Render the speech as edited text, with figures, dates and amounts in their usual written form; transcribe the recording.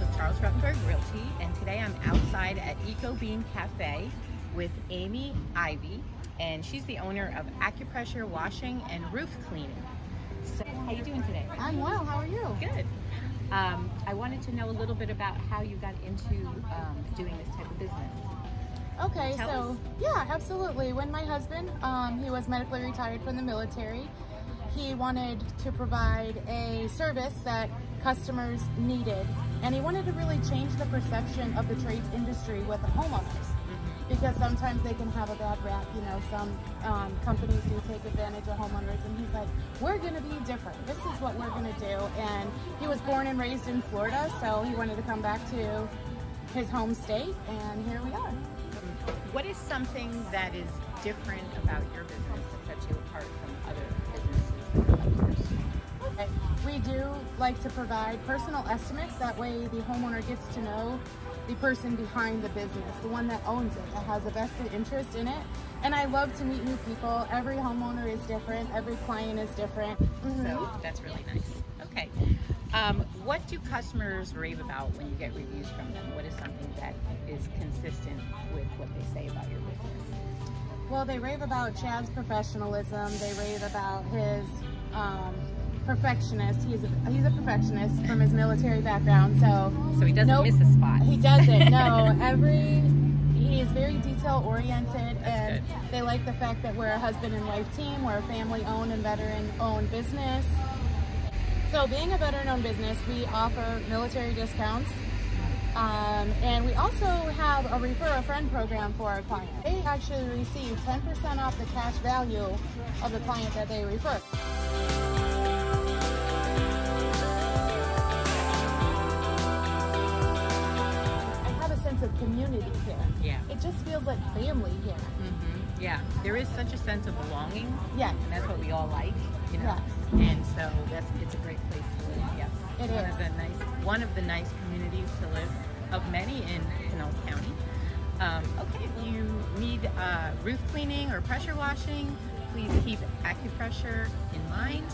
with Charles Ruttenberg Realty, and today I'm outside at Eco Bean Cafe with Ivey, and she's the owner of Accu-Pressure Washing and Roof Cleaning. So, how you doing today? I'm well. How are you? Good. I wanted to know a little bit about how you got into doing this type of business. Okay, Tell us. Yeah, absolutely. When my husband, he was medically retired from the military, he wanted to provide a service that customers needed, and he wanted to really change the perception of the trades industry with the homeowners, because sometimes they can have a bad rap. You know, some companies do take advantage of homeowners, and he's like, we're going to be different. This is what we're going to do. And he was born and raised in Florida, so he wanted to come back to his home state, and here we are. What is something that is different about your business that sets you apart from other businesses that are like yours? Okay. We do like to provide personal estimates. That way the homeowner gets to know the person behind the business, the one that owns it, that has a vested interest in it. And I love to meet new people. Every homeowner is different. Every client is different. So that's really nice. Okay. What do customers rave about when you get reviews from them? What is something that is consistent with what they say about your business? Well, they rave about Chad's professionalism. They rave about his perfectionist. He's a perfectionist from his military background, so he doesn't miss a spot. He doesn't. No, he is very detail oriented, and good. They like the fact that we're a husband and wife team. We're a family owned and veteran owned business. So being a veteran owned business, we offer military discounts. And we also have a refer a friend program for our clients. They actually receive 10% off the cash value of the client that they refer. I have a sense of community here. Yeah. It just feels like family here. Yeah, there is such a sense of belonging. Yes. And that's what we all like, you know. Yes. And so it's a great place to live. Yes. It is. One of the nice communities to live, of many in Pinellas County. Okay, if you need roof cleaning or pressure washing, please keep Accu-Pressure in mind.